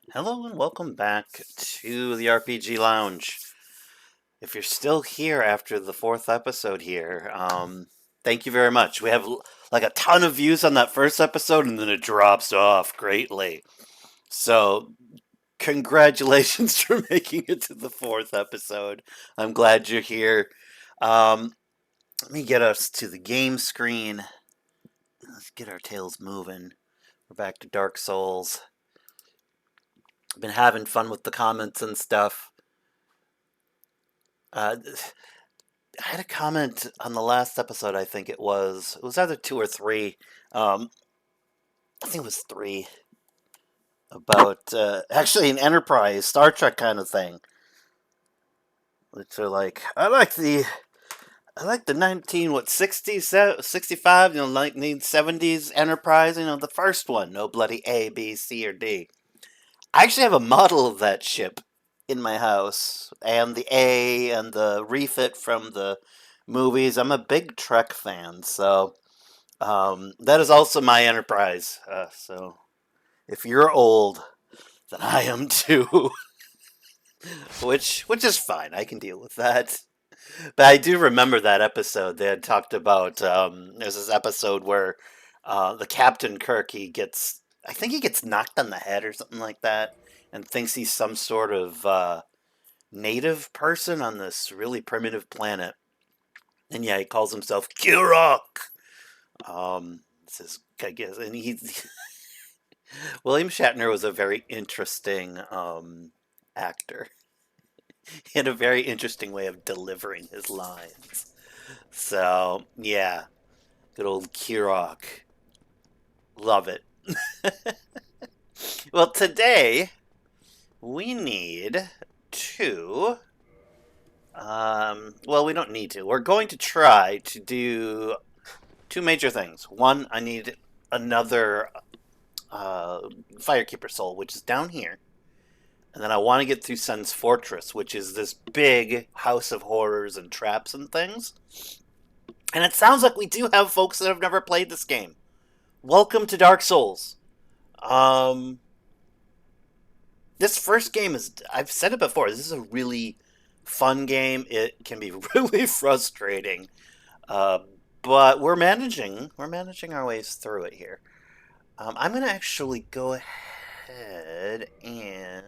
Hello and welcome back to the RPG Lounge. If you're still here after the fourth episode here, thank you very much. We have like a ton of views on that first episode and then it drops off greatly. So, congratulations for making it to the fourth episode. I'm glad you're here. Um, Let me get us to the game screen. Let's get our tails moving. We're back to Dark Souls. I've been having fun with the comments and stuff. Uh, I had a comment on the last episode. I think it was either two or three. I think it was three about actually an Enterprise Star Trek kind of thing. Which are like I like the 65, 1970s Enterprise. The first one, no bloody A, B, C, or D. I actually have a model of that ship in my house, and the A and the refit from the movies. I'm a big Trek fan, so that is also my Enterprise. So if you're old, then I am too, which is fine. I can deal with that. But I do remember that episode. They had talked about there's this episode where the Captain Kirk I think he gets knocked on the head or something like that, and thinks he's some sort of native person on this really primitive planet. And yeah, he calls himself Kirok. I guess, and he William Shatner was a very interesting actor. He had a very interesting way of delivering his lines. So yeah, good old Kirok. Love it. Well, today we need to. Well, we don't need to. We're going to try to do two major things. One, I need another Firekeeper Soul, which is down here. And then I want to get through Sen's Fortress, which is this big house of horrors and traps and things. And it sounds like we do have folks that have never played this game. Welcome to Dark Souls. Um, this first game is, I've said it before, this is a really fun game. It can be really frustrating. Uh, but we're managing our ways through it here. I'm going to actually go ahead and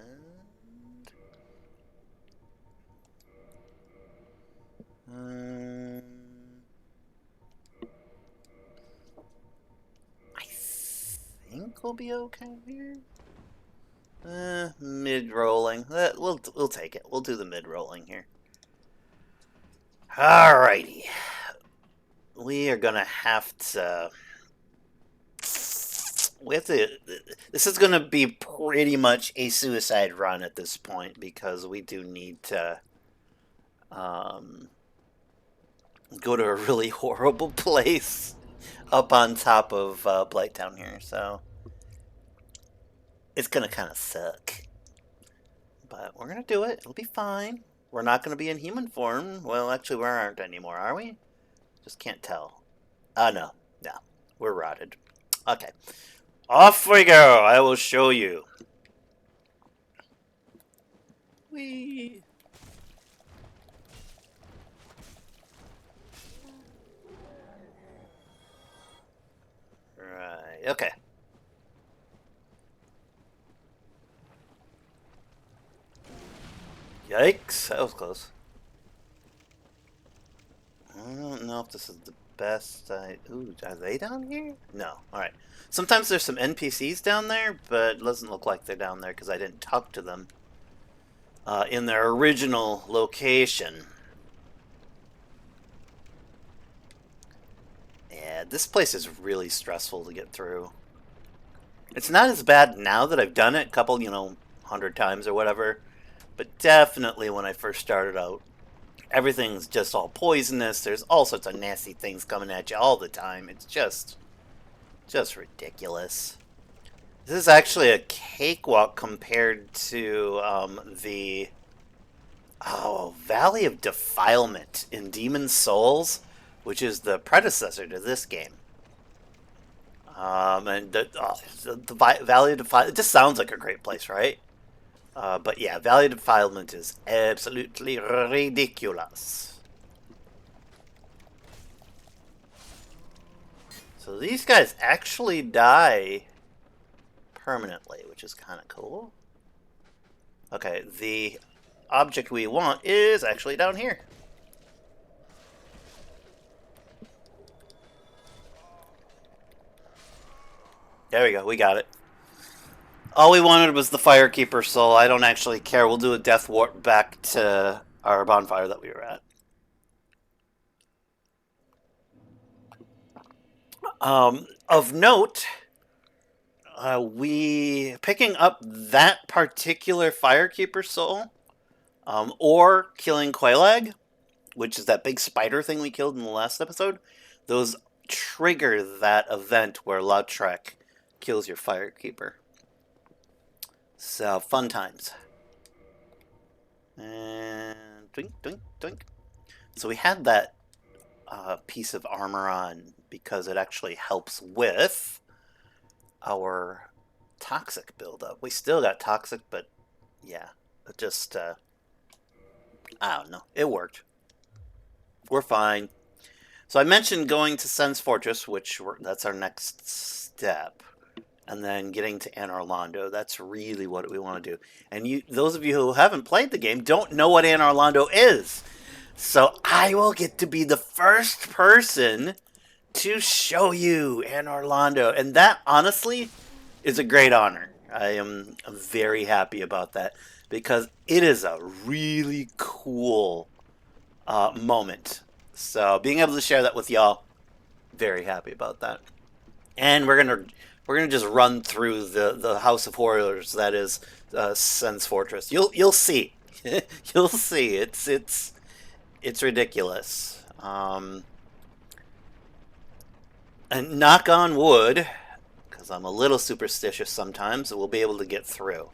Um, I think we'll be okay here. Mid rolling. We'll take it. We'll do the mid rolling here. Alrighty. We are gonna have to. We have to. This is gonna be pretty much a suicide run at this point because we do need to um, go to a really horrible place up on top of Blighttown here. So it's gonna kind of suck. But we're gonna do it. It'll be fine. We're not gonna be in human form. Well, actually, we aren't anymore, are we? Just can't tell. No. No. We're rotted. Okay. Off we go. I will show you. Whee. Right. Okay. Yikes. That was close. I don't know if this is the best. Ooh, are they down here? No. Alright. Sometimes there's some NPCs down there, but it doesn't look like they're down there because I didn't talk to them in their original location. Yeah, this place is really stressful to get through. It's not as bad now that I've done it a couple, 100 times or whatever, but definitely when I first started out, everything's just all poisonous. There's all sorts of nasty things coming at you all the time. It's just ridiculous. This is actually a cakewalk compared to the Valley of Defilement in Demon's Souls, which is the predecessor to this game. And the Valley of Defilement, it just sounds like a great place, right? But yeah, Valley of Defilement is absolutely ridiculous. So these guys actually die permanently, which is kind of cool. Okay, the object we want is actually down here. There we go, we got it. All we wanted was the Firekeeper soul. I don't actually care. We'll do a death warp back to our bonfire that we were at. Of note, we picking up that particular Firekeeper soul, or killing Quelaag, which is that big spider thing we killed in the last episode. Those trigger that event where Lautrec kills your Firekeeper. So fun times. And doink doink doink. So we had that piece of armor on because it actually helps with our toxic buildup. We still got toxic, but yeah, it just I don't know. It worked. We're fine. So I mentioned going to Sen's Fortress, that's our next step, and then getting to Anor Londo. That's really what we want to do. And those of you who haven't played the game, don't know what Anor Londo is. So I will get to be the first person to show you Anor Londo, and that honestly is a great honor. I am very happy about that because it is a really cool moment. So being able to share that with y'all, very happy about that. And we're gonna just run through the House of Horrors that is Sen's Fortress. You'll see, you'll see. It's ridiculous. And knock on wood, because I'm a little superstitious sometimes, we'll be able to get through.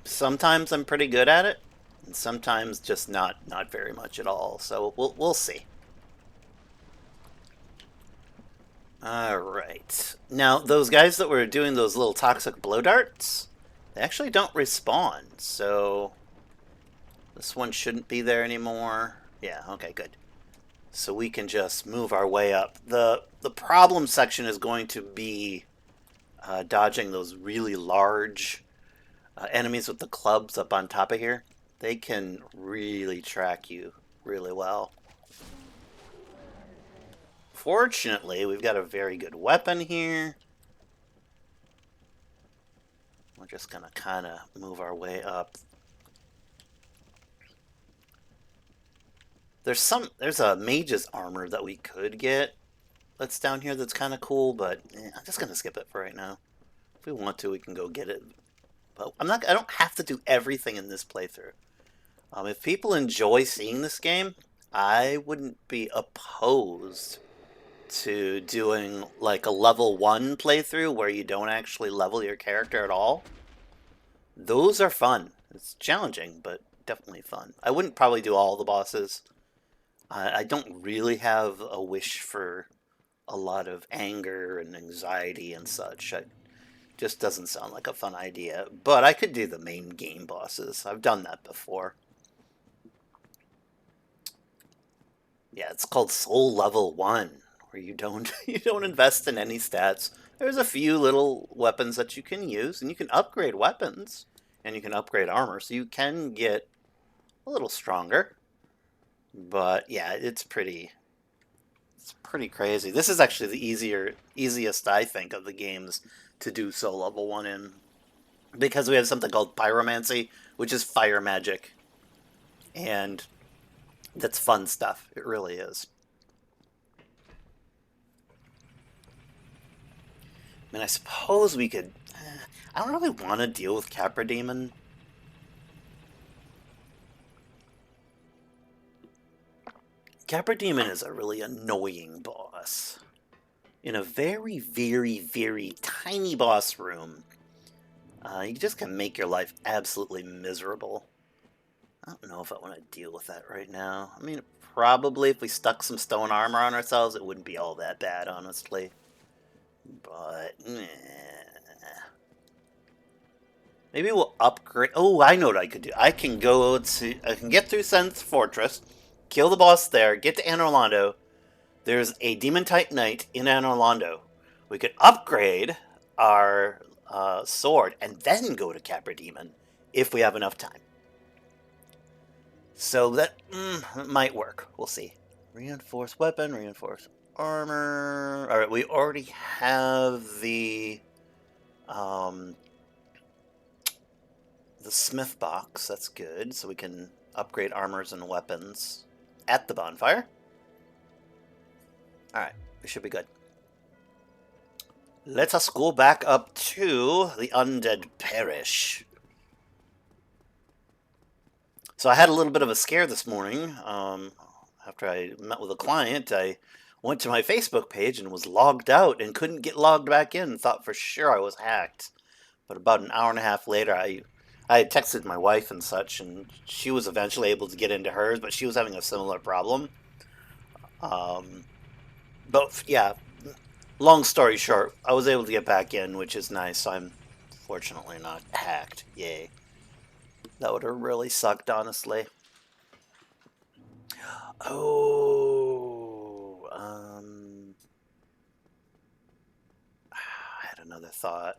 Sometimes I'm pretty good at it, and sometimes just not very much at all. So we'll see. All right. Now those guys that were doing those little toxic blow darts, they actually don't respawn. So this one shouldn't be there anymore. Yeah. Okay. Good. So we can just move our way up. The problem section is going to be dodging those really large enemies with the clubs up on top of here. They can really track you really well. Fortunately, we've got a very good weapon here. We're just going to kind of move our way up. There's a mage's armor that we could get that's down here that's kind of cool, but I'm just going to skip it for right now. If we want to, we can go get it. But I don't have to do everything in this playthrough. If people enjoy seeing this game, I wouldn't be opposed to doing like a level 1 playthrough where you don't actually level your character at all. Those are fun. It's challenging, but definitely fun. I wouldn't probably do all the bosses. I don't really have a wish for a lot of anger and anxiety and such. It just doesn't sound like a fun idea. But I could do the main game bosses. I've done that before. Yeah, it's called Soul Level 1, where you don't invest in any stats. There's a few little weapons that you can use, and you can upgrade weapons, and you can upgrade armor, so you can get a little stronger. But yeah, it's pretty crazy. This is actually the easiest I think of the games to do Soul Level 1 in, because we have something called Pyromancy, which is fire magic, and that's fun stuff. It really is. I mean, I suppose we could... I don't really want to deal with Capra Demon. Capra Demon is a really annoying boss. In a very, very, very tiny boss room, you just can make your life absolutely miserable. I don't know if I want to deal with that right now. I mean, probably if we stuck some stone armor on ourselves, it wouldn't be all that bad, honestly. But, maybe we'll upgrade. Oh, I know what I could do. I can get through Sen's Fortress, kill the boss there, get to Anor Londo. There's a Demon-type Knight in Anor Londo. We could upgrade our sword and then go to Capra Demon if we have enough time. So that might work. We'll see. Reinforced weapon, reinforced armor. All right, we already have the smith box. That's good. So we can upgrade armors and weapons at the bonfire. All right, we should be good. Let us go back up to the Undead Parish. So I had a little bit of a scare this morning. After I met with a client, I went to my Facebook page and was logged out and couldn't get logged back in. Thought for sure I was hacked. But about an hour and a half later, I had texted my wife and such, and she was eventually able to get into hers, but she was having a similar problem. But yeah, long story short, I was able to get back in, which is nice. I'm fortunately not hacked. Yay. That would have really sucked, honestly. Oh, I had another thought.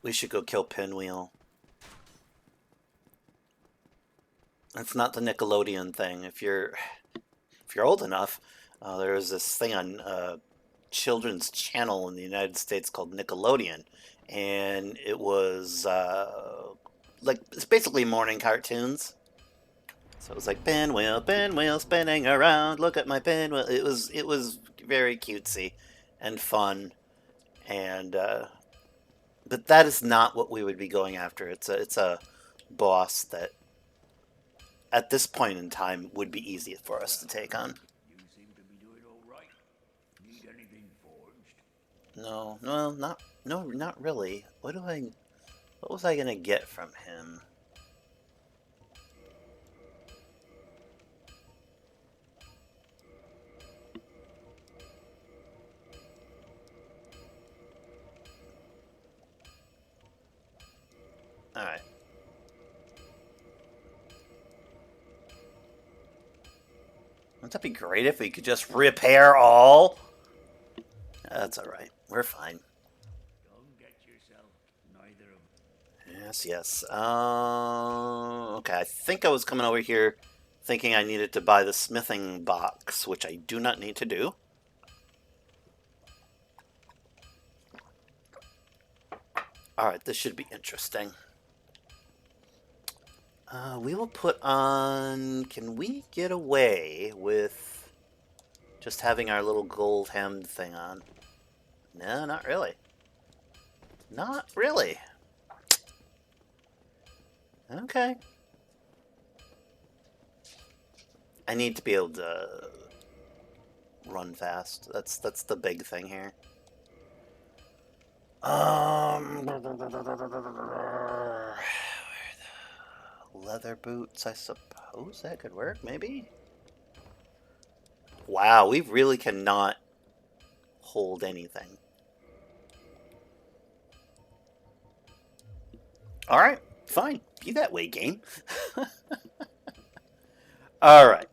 We should go kill Pinwheel. It's not the Nickelodeon thing. If you're old enough, there was this thing on children's channel in the United States called Nickelodeon, and it was it's basically morning cartoons. So it was like pinwheel spinning around. Look at my pinwheel. It was very cutesy and fun, and but that is not what we would be going after. It's a boss that at this point in time would be easy for us to take on. You seem to be doing all right. Need anything forged? No, not really. What was I gonna get from him? Alright. Wouldn't that be great if we could just repair all? That's alright. We're fine. Don't get yourself neither of Yes. Okay, I think I was coming over here thinking I needed to buy the smithing box, which I do not need to do. Alright, this should be interesting. We will put on... Can we get away with just having our little gold hemmed thing on? No, not really. Not really. Okay. I need to be able to run fast. That's the big thing here. Leather boots, I suppose that could work, maybe? Wow, we really cannot hold anything. Alright, fine. Be that way, game. Alright.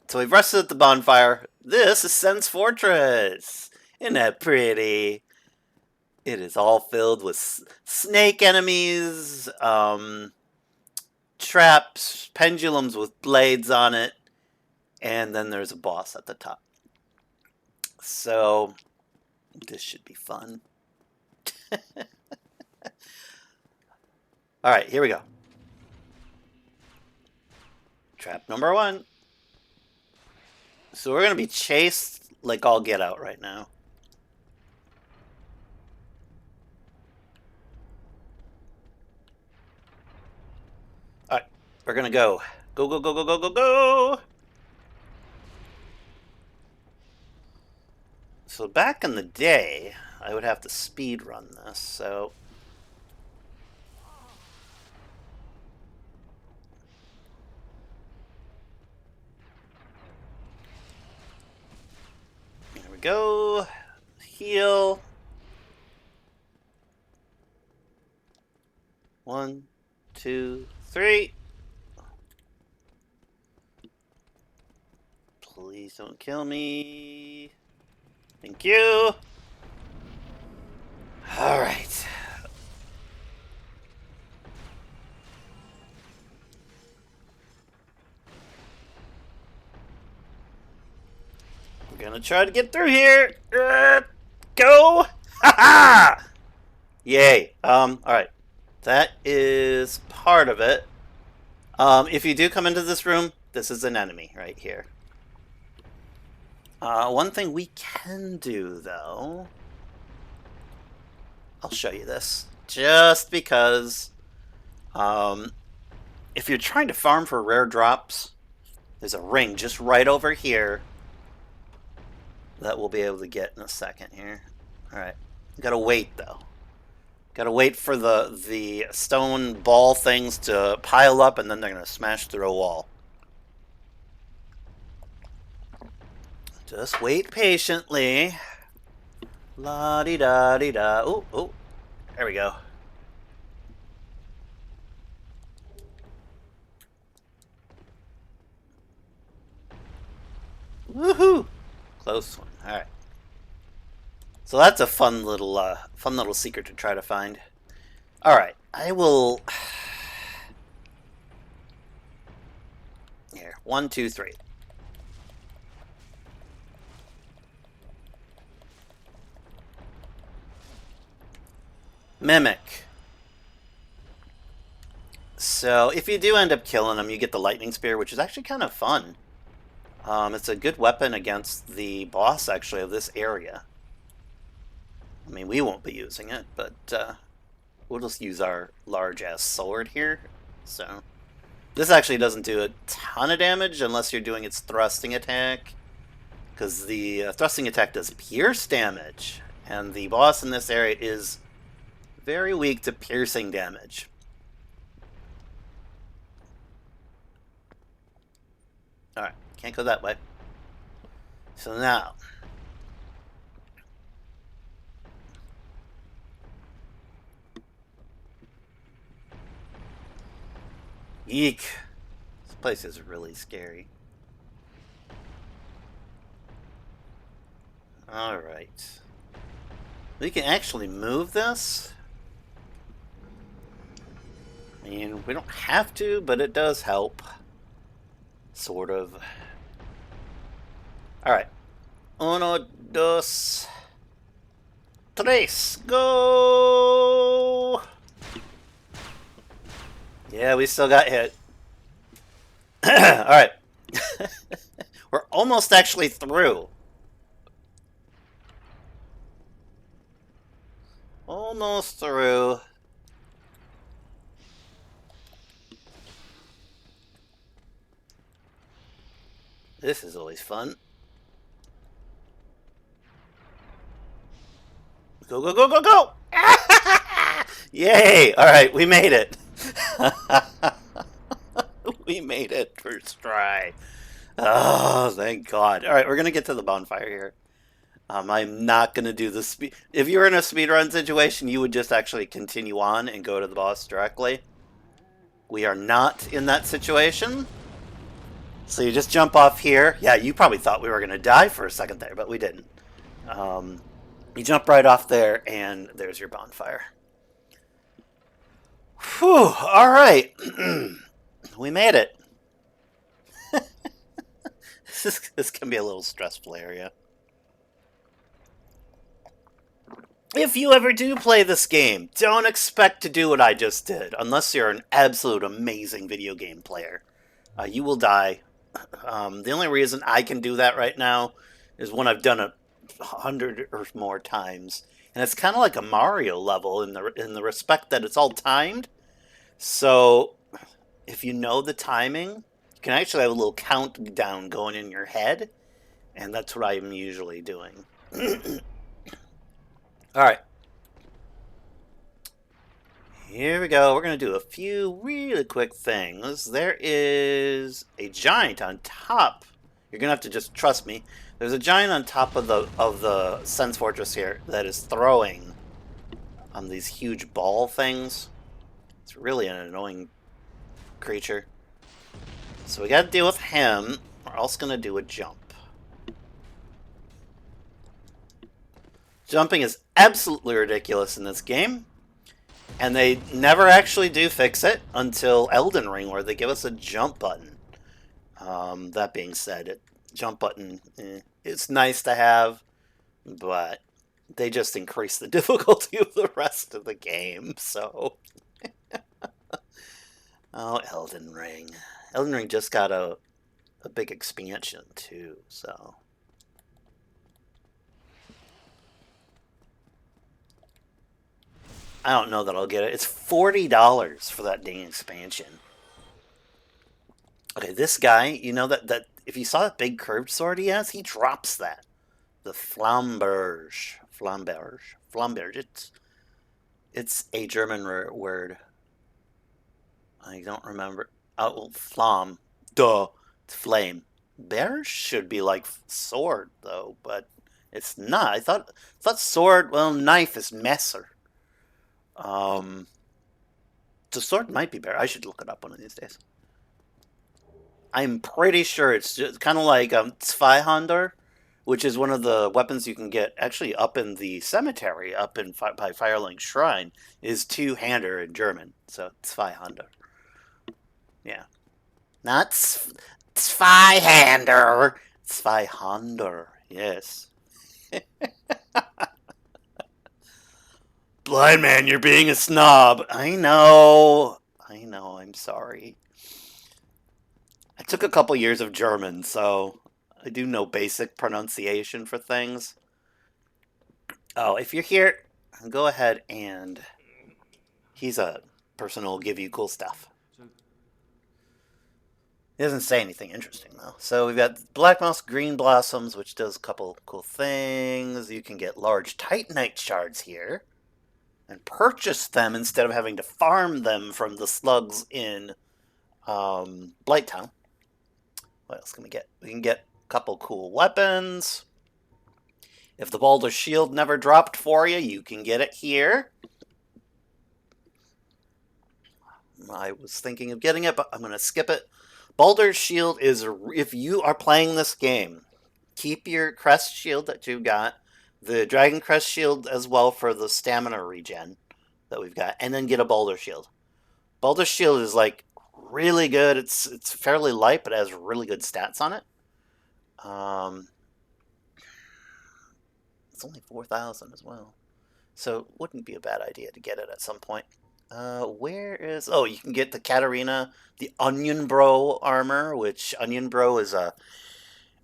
So we've rested at the bonfire. This is Sen's Fortress. Isn't that pretty? It is all filled with snake enemies, traps, pendulums with blades on it, and then there's a boss at the top. So, this should be fun. Alright, here we go. Trap number 1. So we're going to be chased like all get out right now. Alright, we're going to go. Go, go, go, go, go, go, go! So back in the day, I would have to speed run this, so... go. Heal. 1, 2, 3. Please don't kill me. Thank you. All right. We're gonna try to get through here. Go! Ha ha! Yay. Alright. That is part of it. If you do come into this room, this is an enemy right here. One thing we can do, though... I'll show you this. Just because... if you're trying to farm for rare drops, there's a ring just right over here that we'll be able to get in a second here. Alright. Gotta wait, though. Gotta wait for the stone ball things to pile up, and then they're gonna smash through a wall. Just wait patiently. La-di-da-di-da. Oh, oh. There we go. Woohoo! Close one. Alright. So that's a fun little secret to try to find. Alright, I will... Here, 1, 2, 3. Mimic. So, if you do end up killing him, you get the lightning spear, which is actually kind of fun. It's a good weapon against the boss, actually, of this area. I mean, we won't be using it, but we'll just use our large-ass sword here. So, this actually doesn't do a ton of damage unless you're doing its thrusting attack, because the thrusting attack does pierce damage, and the boss in this area is very weak to piercing damage. Alright, can't go that way. So now... Eek. This place is really scary. Alright. We can actually move this. I mean, we don't have to, but it does help. Sort of. Alright. Uno, dos, tres, go! Yeah, we still got hit. Alright. We're almost actually through. Almost through. This is always fun. Go, go, go, go, go! Yay! Alright, we made it. We made it first try. Oh, thank God. Alright, we're going to get to the bonfire here. I'm not going to do the speed... If you were in a speedrun situation, you would just actually continue on and go to the boss directly. We are not in that situation. So you just jump off here. Yeah, you probably thought we were going to die for a second there, but we didn't. You jump right off there, and there's your bonfire. Whew, alright. We made it. This can be a little stressful area. If you ever do play this game, don't expect to do what I just did, unless you're an absolute amazing video game player. You will die. The only reason I can do that right now is when I've done it 100 or more times. And it's kind of like a Mario level in the respect that it's all timed. So, if you know the timing, you can actually have a little countdown going in your head. And that's what I'm usually doing. Alright. Here we go. We're going to do a few really quick things. There is a giant on top. You're going to have to just trust me. There's a giant on top of the Sense Fortress here that is throwing these huge ball things. It's really an annoying creature. So we gotta deal with him. We're also gonna do a jump. Jumping is absolutely ridiculous in this game. And they never actually do fix it until Elden Ring, where they give us a jump button. That being said, jump button, it's nice to have, but they just increase the difficulty of the rest of the game, so... Oh, Elden Ring. Elden Ring just got a big expansion, too, so... I don't know that I'll get it. It's $40 for that dang expansion. Okay, this guy, you know that if you saw that big curved sword he has, he drops that. The Flamberge. It's a German word. I don't remember. Oh, Flam. Duh. It's flame. Berge should be like sword, though, but it's not. I thought sword, well, knife is Messer. The sword might be better. I should look it up one of these days. I'm pretty sure it's just kind of like Zweihander, which is one of the weapons you can get actually up in the cemetery, up in by Firelink Shrine, is two-hander in German. So Zweihander. Yeah. Not Zweihander. Zweihander. Yes. Blind man, you're being a snob. I know, I'm sorry. I took a couple years of German, so I do know basic pronunciation for things. Oh, if you're here, go ahead and... He's a person who'll give you cool stuff. He doesn't say anything interesting, though. So we've got Black Moss Green Blossoms, which does a couple cool things. You can get large Titanite shards here and purchase them instead of having to farm them from the slugs in Blighttown. What else can we get? We can get a couple cool weapons. If the Baldur's Shield never dropped for you, you can get it here. I was thinking of getting it, but I'm going to skip it. Baldur's Shield is, if you are playing this game, keep your crest shield that you got. The Dragon Crest Shield as well for the stamina regen that we've got, and then get a Boulder Shield. Boulder Shield is like really good. It's fairly light, but it has really good stats on it. It's only 4,000 as well, so it wouldn't be a bad idea to get it at some point. Where is... Oh, you can get the Katarina, the Onion Bro armor, which Onion Bro is a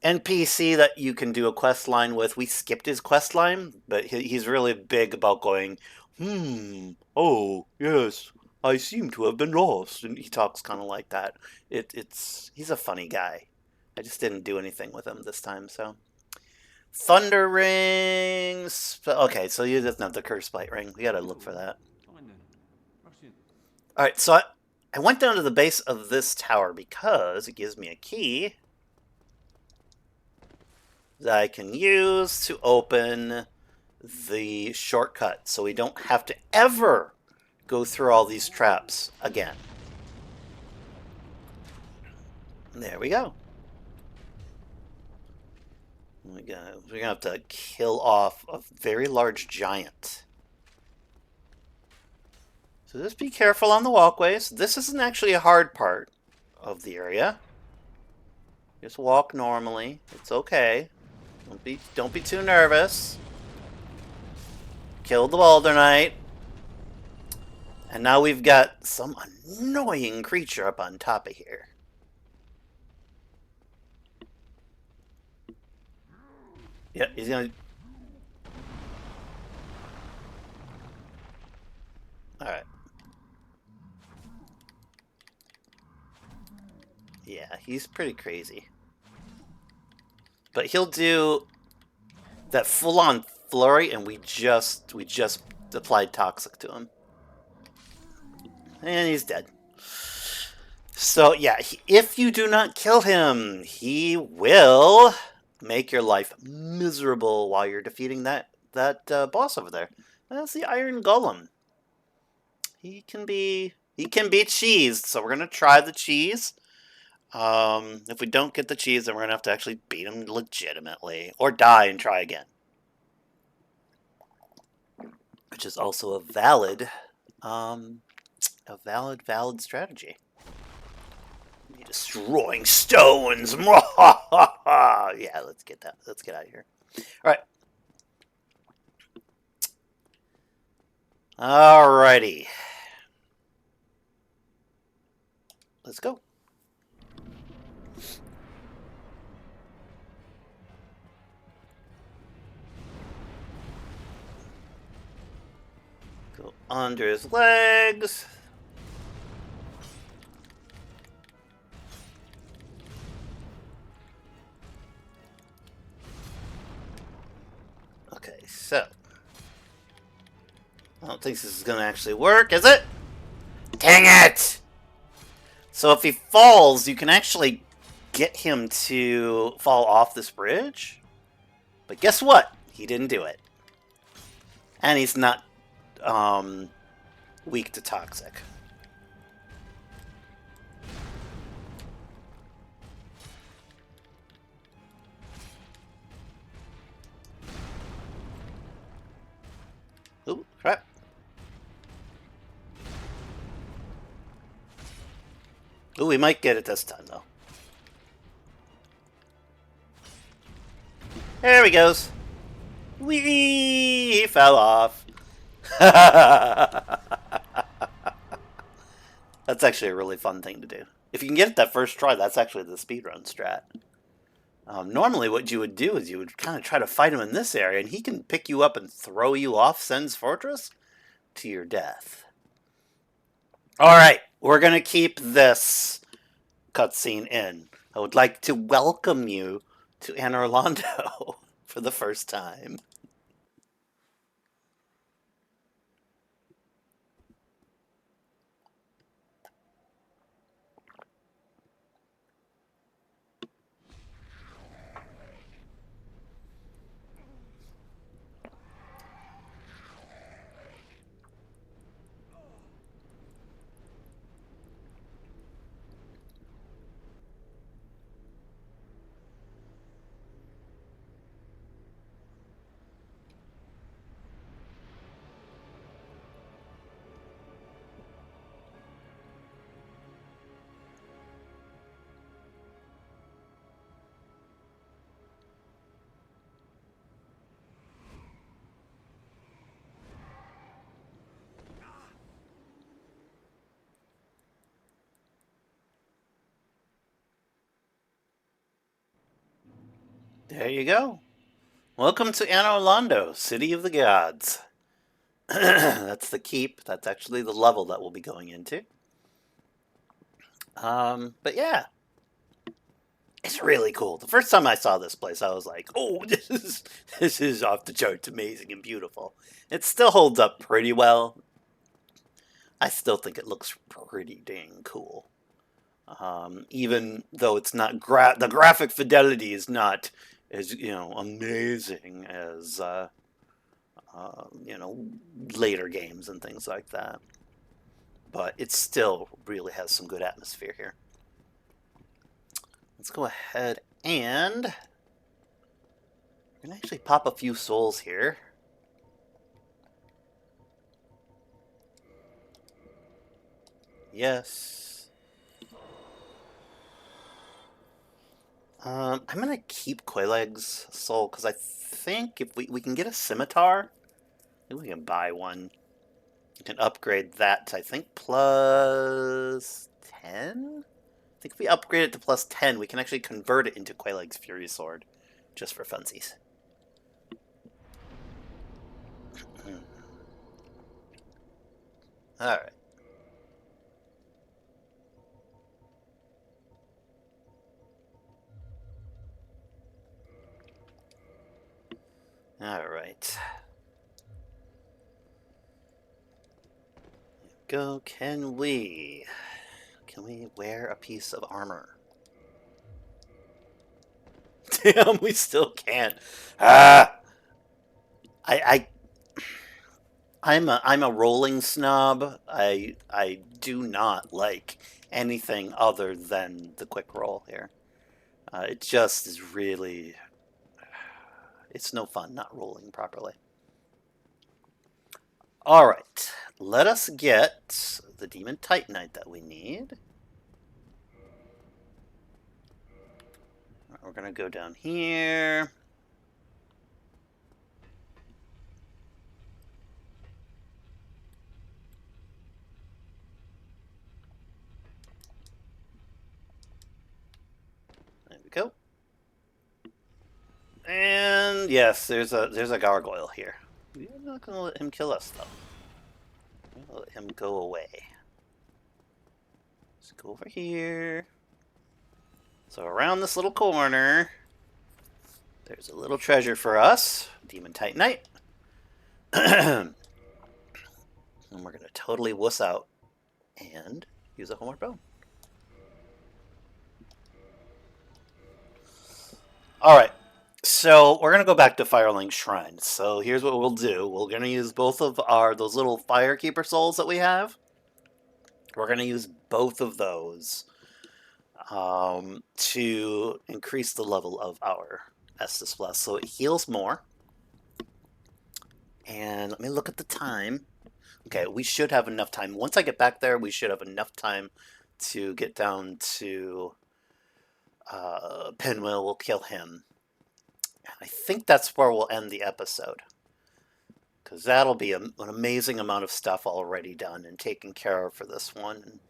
NPC that you can do a quest line with. We skipped his quest line, but he's really big about going, oh, yes, I seem to have been lost. And he talks kind of like that. He's a funny guy. I just didn't do anything with him this time, so. Thunder Rings. Okay, so you doesn't have the Curse Blight Ring. We gotta look for that. Alright, so I went down to the base of this tower because it gives me a key that I can use to open the shortcut, so we don't have to ever go through all these traps again. There we go. We're gonna have to kill off a very large giant. So just be careful on the walkways. This isn't actually a hard part of the area. Just walk normally. It's okay. Don't be too nervous. Kill the Boulder Knight. And now we've got some annoying creature up on top of here. Yeah, he's gonna... Alright. Yeah, he's pretty crazy. But he'll do that full-on flurry, and we just applied toxic to him. And he's dead. So, yeah, if you do not kill him, he will make your life miserable while you're defeating that boss over there. That's the Iron Golem. He can be cheesed, so we're gonna try the cheese. If we don't get the cheese, then we're gonna have to actually beat him legitimately, or die and try again, which is also a valid strategy. Destroying stones. Yeah, let's get that. Let's get out of here. All right. Alrighty. Let's go. Go under his legs. Okay, so I don't think this is gonna actually work, is it? Dang it! So if he falls, you can actually get him to fall off this bridge. But guess what? He didn't do it. And he's not weak to toxic. Ooh, crap. Ooh, we might get it this time, though. There he goes. Whee! He fell off. That's actually a really fun thing to do. If you can get it that first try, that's actually the speedrun strat. Normally what you would do is you would kind of try to fight him in this area, and he can pick you up and throw you off Sen's Fortress to your death. Alright, we're going to keep this cutscene in. I would like to welcome you to Anor Londo for the first time. There you go. Welcome to Anor Londo, City of the Gods. That's the keep. That's actually the level that we'll be going into. But yeah. It's really cool. The first time I saw this place, I was like, oh, this is off the charts amazing and beautiful. It still holds up pretty well. I still think it looks pretty dang cool. Even though it's not the graphic fidelity is not as amazing as later games and things like that, but it still really has some good atmosphere here. Let's go ahead and we're gonna actually pop a few souls here. Yes. I'm gonna keep Quelaag's soul because I think if we can get a scimitar, maybe we can buy one. You can upgrade that to, I think, plus 10? I think if we upgrade it to plus 10, we can actually convert it into Quelaag's Fury Sword, just for funsies. Alright. Alright. Go, can we wear a piece of armor? Damn, we still can't. Ah, I I'm a rolling snob. I do not like anything other than the quick roll here. It just is really, it's no fun not rolling properly. All right, let us get the Demon Titanite that we need. We're gonna go down here. There we go. And yes, there's a gargoyle here. We're not gonna let him kill us though. We're gonna let him go away. Let's go over here. So around this little corner, there's a little treasure for us, Demon Titanite. And we're gonna totally wuss out and use a homeward bone. Alright, so we're gonna go back to Firelink Shrine. So here's what we'll do. We're gonna use both of those little Firekeeper souls that we have. We're gonna use both of those to increase the level of our Estus Plus. So it heals more. And let me look at the time. Okay, we should have enough time. Once I get back there, we should have enough time to get down to Pinwheel. We'll kill him. And I think that's where we'll end the episode. Because that'll be an amazing amount of stuff already done and taken care of for this one.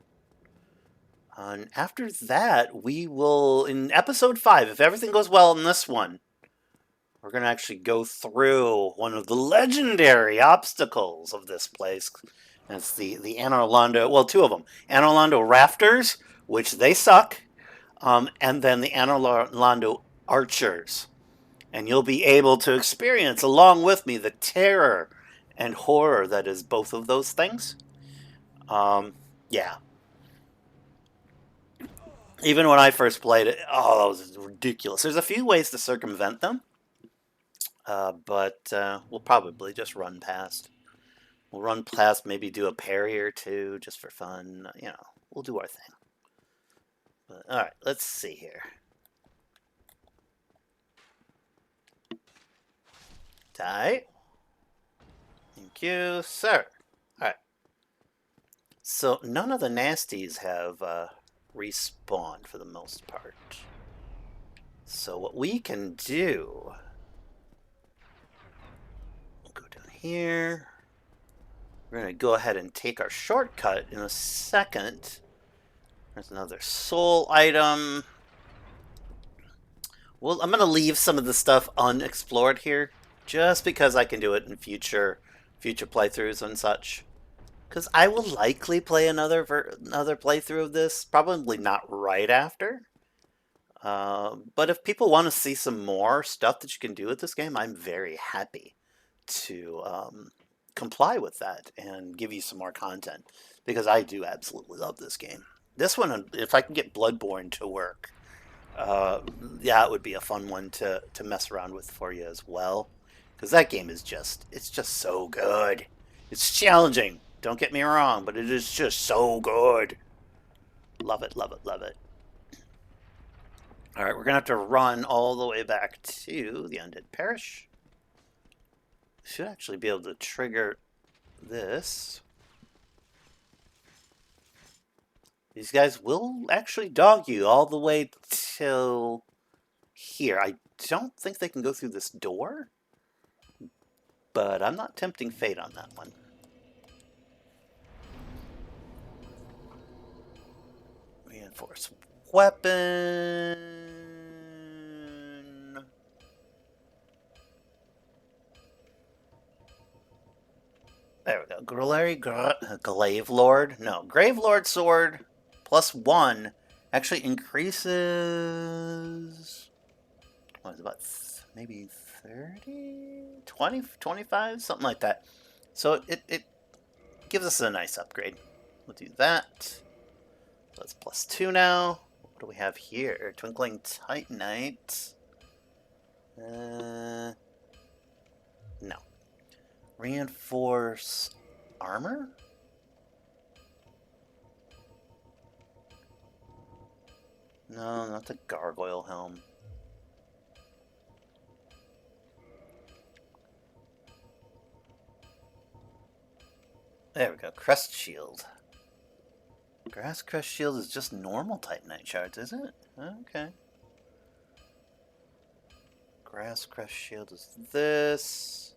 And after that, we will, in episode 5, if everything goes well in this one, we're going to actually go through one of the legendary obstacles of this place. And it's the Anor Londo, well, two of them. Anor Londo Rafters, which they suck, and then the Anor Londo Archers. And you'll be able to experience, along with me, the terror and horror that is both of those things. Yeah. Even when I first played it, oh, that was ridiculous. There's a few ways to circumvent them. But we'll probably just run past. We'll run past, maybe do a parry or two just for fun. You know, we'll do our thing. But, all right, let's see here. Die. Thank you, sir. All right. So none of the nasties have respawned for the most part. So what we can do... Go down here. We're going to go ahead and take our shortcut in a second. There's another soul item. Well, I'm going to leave some of the stuff unexplored here, just because I can do it in future playthroughs and such. Because I will likely play another playthrough of this, probably not right after. But if people want to see some more stuff that you can do with this game, I'm very happy to comply with that and give you some more content, because I do absolutely love this game. This one, if I can get Bloodborne to work, yeah, it would be a fun one to mess around with for you as well, because that game is it's just so good. It's challenging, don't get me wrong, but it is just so good. Love it, love it, love it. All right, we're gonna have to run all the way back to the Undead Parish. Should actually be able to trigger this. These guys will actually dog you all the way till here. I don't think they can go through this door, but I'm not tempting fate on that one. Reinforce weapon. There we go. Glaive Lord. No, Grave Lord Sword +1 actually increases. What is it, about maybe 30, 20, 25, something like that. So it gives us a nice upgrade. We'll do that. That's +2 now. What do we have here? Twinkling Titanite. No. Reinforce armor? No, not the gargoyle helm. There we go. Crest shield. Grass crest shield is just normal type knight shards, is it? Okay. Grass crest shield is this.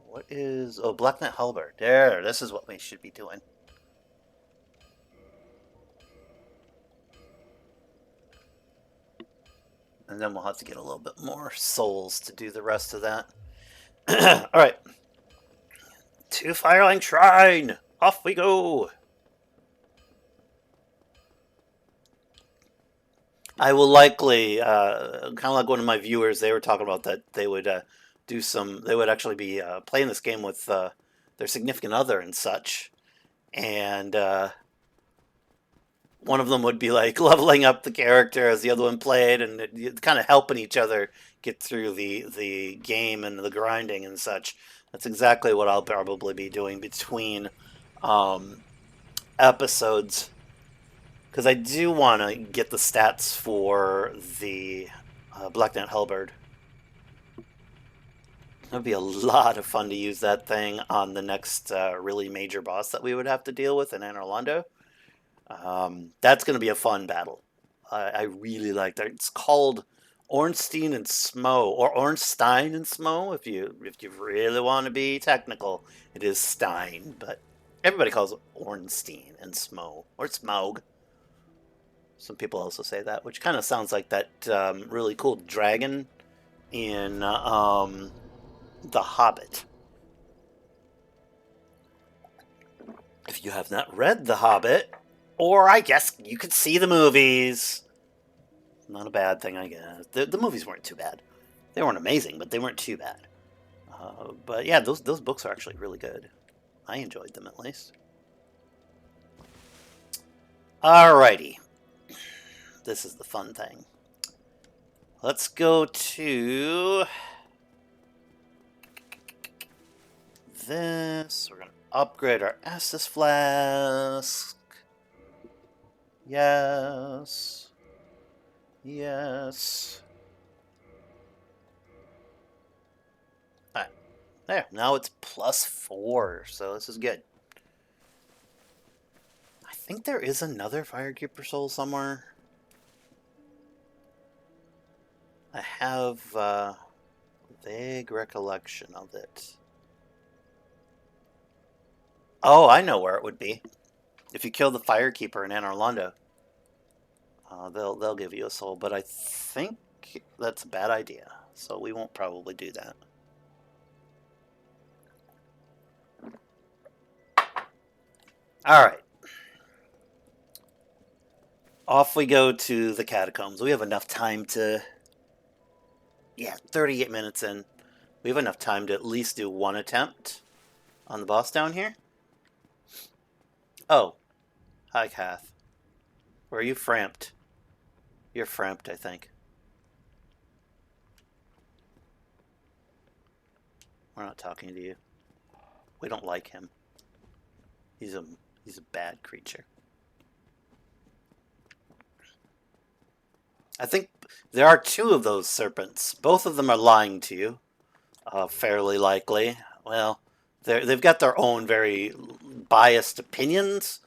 What is... Oh, Black Knight halberd. There, this is what we should be doing. And then we'll have to get a little bit more souls to do the rest of that. Alright. To Fireline Shrine! Off we go! I will likely, kind of like one of my viewers, they were talking about that they would do some, they would actually be playing this game with their significant other and such. And one of them would be like leveling up the character as the other one played, and kind of helping each other get through the game and the grinding and such. That's exactly what I'll probably be doing between episodes, because I do want to get the stats for the Black Knight halberd. It would be a lot of fun to use that thing on the next really major boss that we would have to deal with in Anor Londo. That's going to be a fun battle. I really like that. It's called Ornstein and Smough, or Ornstein and Smough, if you really want to be technical. It is Stein, but everybody calls it Ornstein and Smough, or Smaug. Some people also say that, which kind of sounds like that really cool dragon in The Hobbit. If you have not read The Hobbit, or I guess you could see the movies. Not a bad thing, I guess. The movies weren't too bad. They weren't amazing, but they weren't too bad. But yeah, those books are actually really good. I enjoyed them, at least. Alrighty. This is the fun thing. Let's go to this. We're going to upgrade our Estus Flask. Yes. Yes. Alright. There. Now it's +4, so this is good. I think there is another Firekeeper soul somewhere. I have a vague recollection of it. Oh, I know where it would be. If you kill the Firekeeper in Anor Londo, they'll give you a soul, but I think that's a bad idea, so we won't probably do that. Alright. Off we go to the catacombs. We have enough time to... Yeah, 38 minutes in. We have enough time to at least do one attempt on the boss down here. Oh. Hi, Kath. Or are you framped? You're framped, I think. We're not talking to you. We don't like him. He's a bad creature. I think there are two of those serpents. Both of them are lying to you, fairly likely. Well, they've got their own very biased opinions,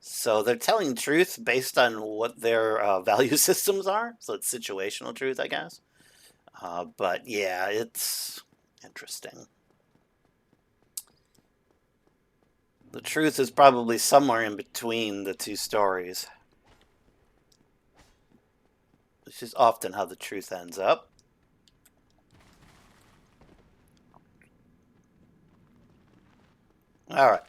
so they're telling the truth based on what their value systems are. So it's situational truth, I guess. But yeah, it's interesting. The truth is probably somewhere in between the two stories. Which is often how the truth ends up. Alright.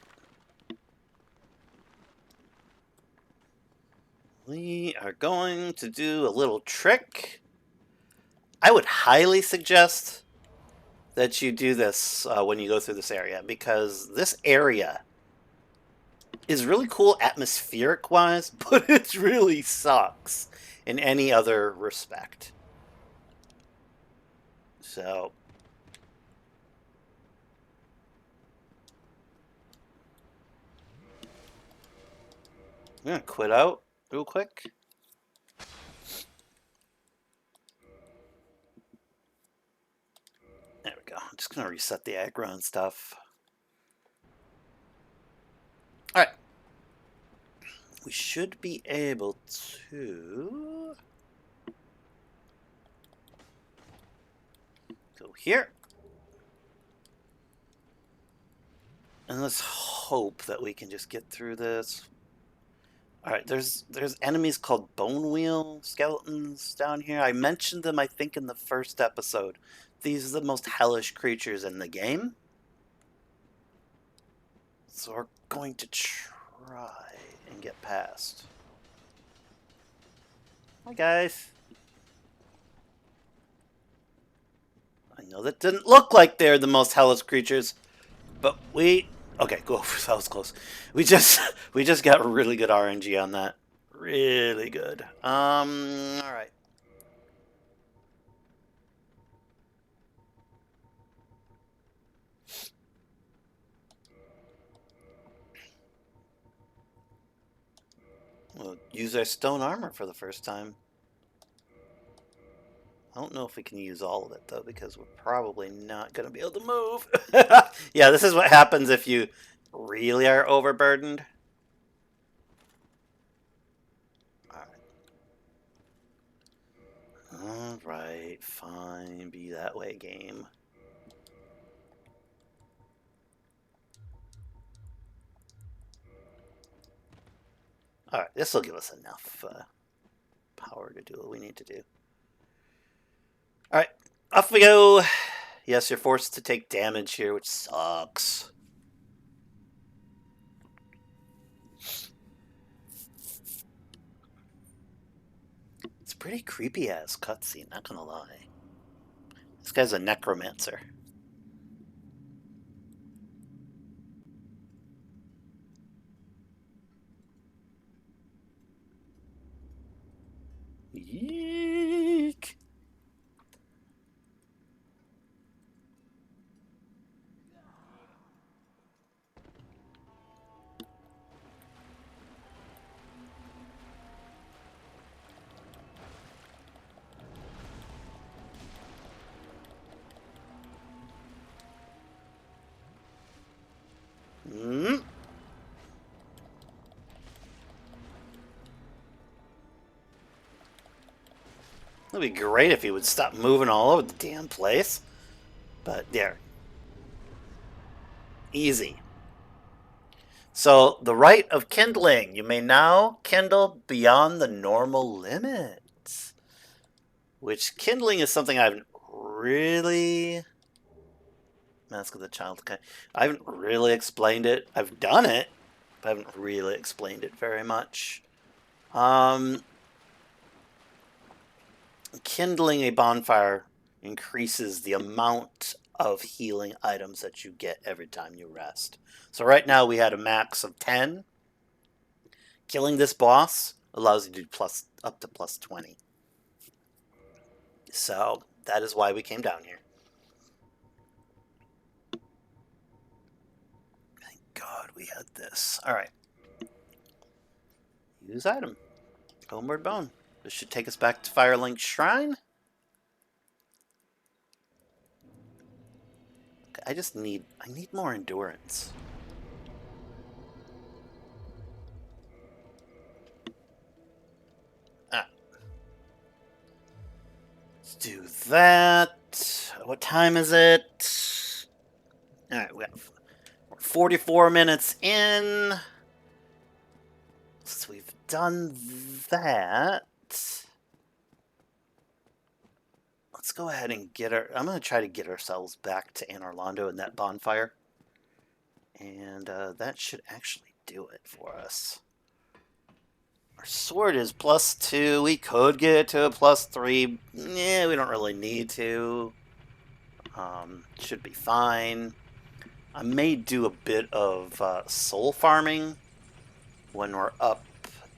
We are going to do a little trick. I would highly suggest that you do this when you go through this area, because this area is really cool atmospheric-wise, but it really sucks in any other respect. So I'm gonna quit out real quick. There we go. I'm just gonna reset the aggro and stuff. Alright. We should be able to go here. And let's hope that we can just get through this. Alright, there's enemies called bone wheel skeletons down here. I mentioned them, I think, in the first episode. These are the most hellish creatures in the game. So we're going to try and get past. Hi, guys. I know that didn't look like they're the most hellish creatures, but we... Okay, go. That was close. We just got really good RNG on that. Really good. All right. We'll use our stone armor for the first time. I don't know if we can use all of it, though, because we're probably not going to be able to move. Yeah, this is what happens if you really are overburdened. Alright, fine. Be that way, game. Alright, this will give us enough power to do what we need to do. Alright, off we go. Yes, you're forced to take damage here, which sucks. It's a pretty creepy ass cutscene, not gonna lie. This guy's a necromancer. Yeek. Mm. It'd be great if he would stop moving all over the damn place. But there. Easy. So, the rite of kindling. You may now kindle beyond the normal limits. Which, kindling is something I haven't really... Mask of the Child. Okay. I haven't really explained it. I've done it, but I haven't really explained it very much. Kindling a bonfire increases the amount of healing items that you get every time you rest. So right now we had a max of 10. Killing this boss allows you to do up to plus 20. So that is why we came down here. Thank God we had this. Alright. Use item. Homeward Bone. This should take us back to Firelink Shrine. Okay, I need more endurance. Let's do that. What time is it? Alright, we're 44 minutes in. So we've done that. Let's go ahead and get I'm going to try to get ourselves back to Anor Londo in that bonfire. And that should actually do it for us. Our sword is +2. We could get it to a +3. Yeah, we don't really need to. Should be fine. I may do a bit of soul farming when we're up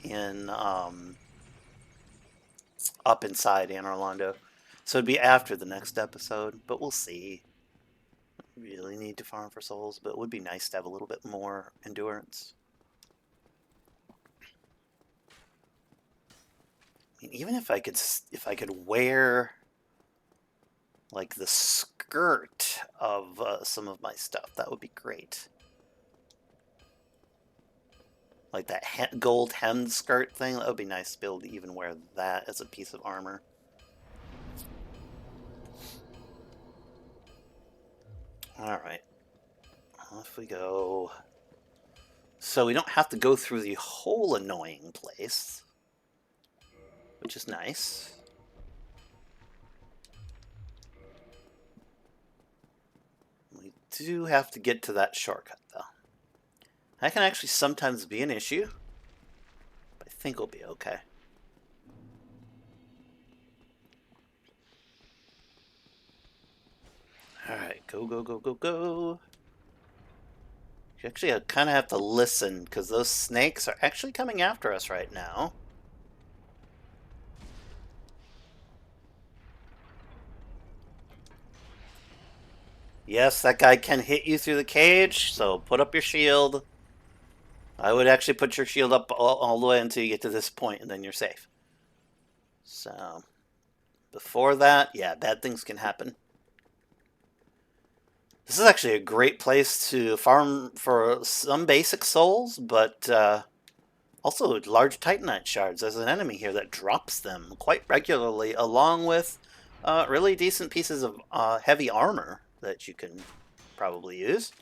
inside Anor Londo. So it'd be after the next episode, but we'll see. Really need to farm for souls, but it would be nice to have a little bit more endurance. I mean, even if I could wear like the skirt of some of my stuff, that would be great. Like that gold hemmed skirt thing, that would be nice to be able to even wear that as a piece of armor. Alright. Off we go. So we don't have to go through the whole annoying place, which is nice. We do have to get to that shortcut, though. That can actually sometimes be an issue, but I think we'll be okay. Alright, go, go, go, go, go. You actually kind of have to listen, because those snakes are actually coming after us right now. Yes, that guy can hit you through the cage, so put up your shield. I would actually put your shield up all the way until you get to this point, and then you're safe. So, before that, yeah, bad things can happen. This is actually a great place to farm for some basic souls, but also large Titanite shards. There's an enemy here that drops them quite regularly, along with really decent pieces of heavy armor that you can probably use.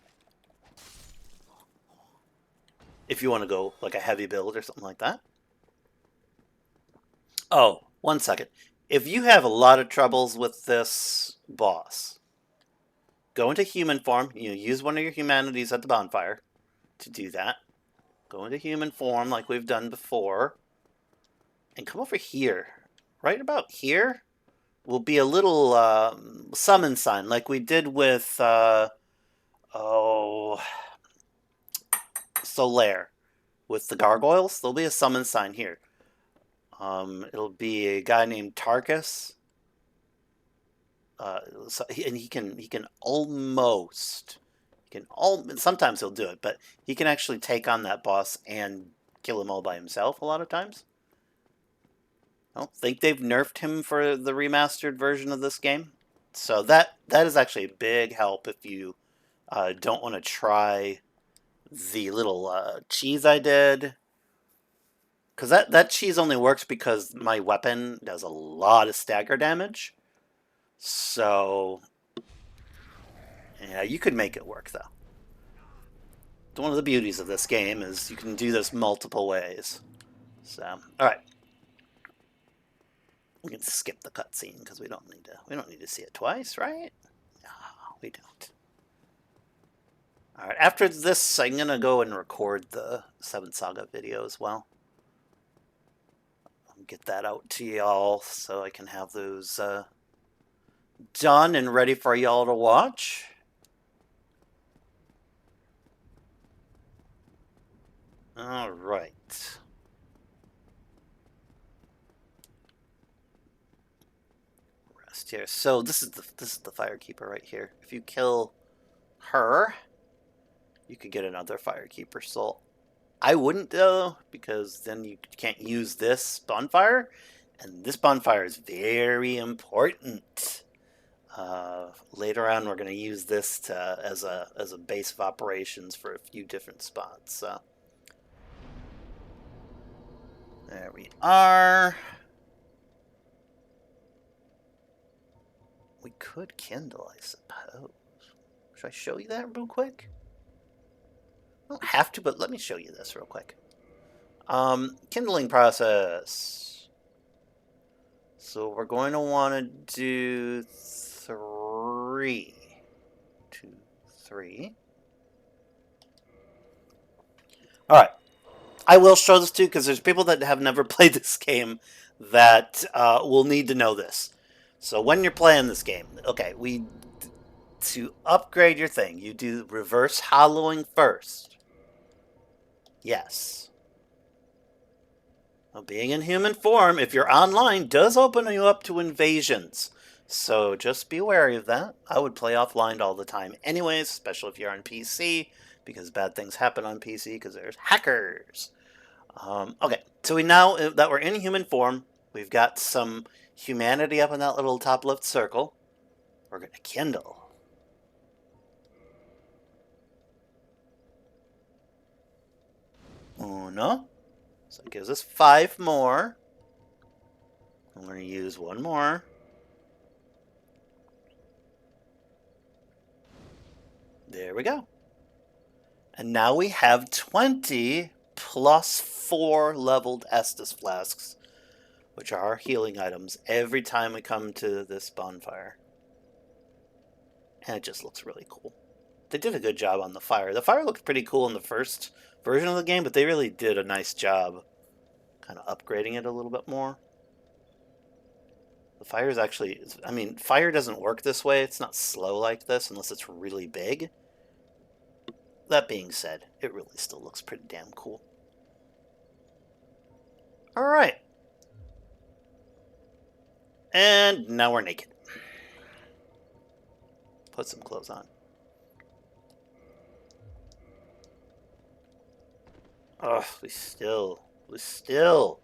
If you want to go like a heavy build or something like that. Oh, 1 second. If you have a lot of troubles with this boss, go into human form. You know, use one of your humanities at the bonfire to do that. Go into human form like we've done before. And come over here. Right about here will be a little summon sign like we did with Solaire with the gargoyles. There'll be a summon sign here. It'll be a guy named Tarkus. And he can almost, sometimes he'll do it, but he can actually take on that boss and kill him all by himself a lot of times. I don't think they've nerfed him for the remastered version of this game. So that is actually a big help if you don't want to try the little cheese I did. Because that cheese only works because my weapon does a lot of stagger damage. So, yeah, you could make it work, though. One of the beauties of this game is you can do this multiple ways. So, alright. We can skip the cutscene because we don't need to see it twice, right? No, we don't. Alright, after this, I'm gonna go and record the 7th Saga video as well. I'll get that out to y'all so I can have those done and ready for y'all to watch. Alright. Rest here. So this is the Firekeeper right here. If you kill her, you could get another Firekeeper soul. I wouldn't though, because then you can't use this bonfire, and this bonfire is very important. Later on, we're going to use this as a base of operations for a few different spots. So there we are. We could kindle, I suppose. Should I show you that real quick? I don't have to, but let me show you this real quick. Kindling process. So we're going to want to do 3. 2, 3. Alright. I will show this too, because there's people that have never played this game that will need to know this. So when you're playing this game, okay, to upgrade your thing, you do reverse hollowing first. Yes. Well, being in human form, if you're online, does open you up to invasions. So just be wary of that. I would play offline all the time anyways, especially if you're on PC, because bad things happen on PC because there's hackers. Okay, so we now that we're in human form, we've got some humanity up in that little top left circle. We're going to kindle. Uno. So it gives us 5 more. I'm going to use 1 more. There we go. And now we have 20 plus 4 leveled Estus flasks, which are our healing items, every time we come to this bonfire. And it just looks really cool. They did a good job on the fire. The fire looked pretty cool in the first version of the game, but they really did a nice job kind of upgrading it a little bit more. The fire is actually, I mean, fire doesn't work this way. It's not slow like this unless it's really big. That being said, it really still looks pretty damn cool. Alright. And now we're naked. Put some clothes on. Oh, we still. Alright.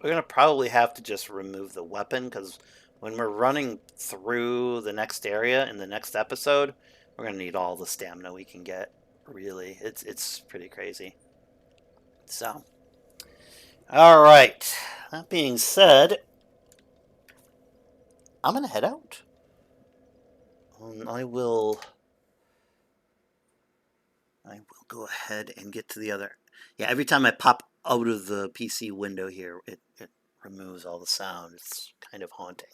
We're going to probably have to just remove the weapon, because when we're running through the next area in the next episode, we're going to need all the stamina we can get. Really, it's pretty crazy. So, alright. That being said, I'm going to head out. I will go ahead and get to the other. Yeah, every time I pop out of the PC window here, it removes all the sound. It's kind of haunting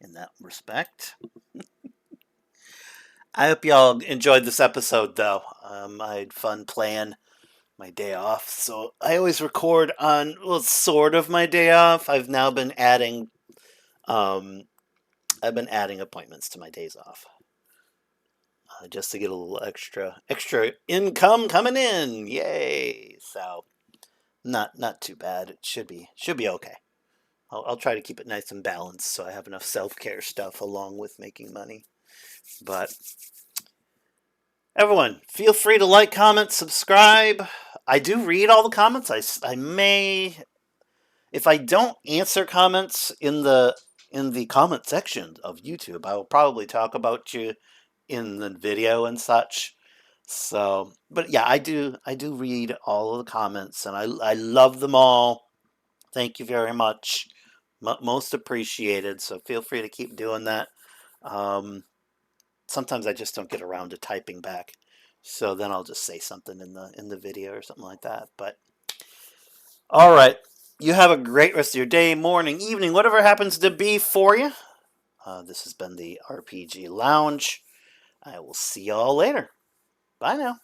in that respect. I hope y'all enjoyed this episode, though. I had fun playing my day off. So I always record on, well, sort of my day off. I've now been adding, appointments to my days off. Just to get a little extra income coming in. Yay! So not too bad. It should be okay. I'll try to keep it nice and balanced so I have enough self-care stuff along with making money. But everyone, feel free to like, comment, subscribe. I do read all the comments. I may, if I don't answer comments in the comment section of YouTube, I will probably talk about you in the video and such. So, but yeah, I do read all of the comments, and I love them all. Thank you very much. Most appreciated. So feel free to keep doing that. Sometimes I just don't get around to typing back, so then I'll just say something in the video or something like that. But all right, you have a great rest of your day, morning, evening, whatever happens to be for you. This has been the RPG Lounge. I will see y'all later. Bye now.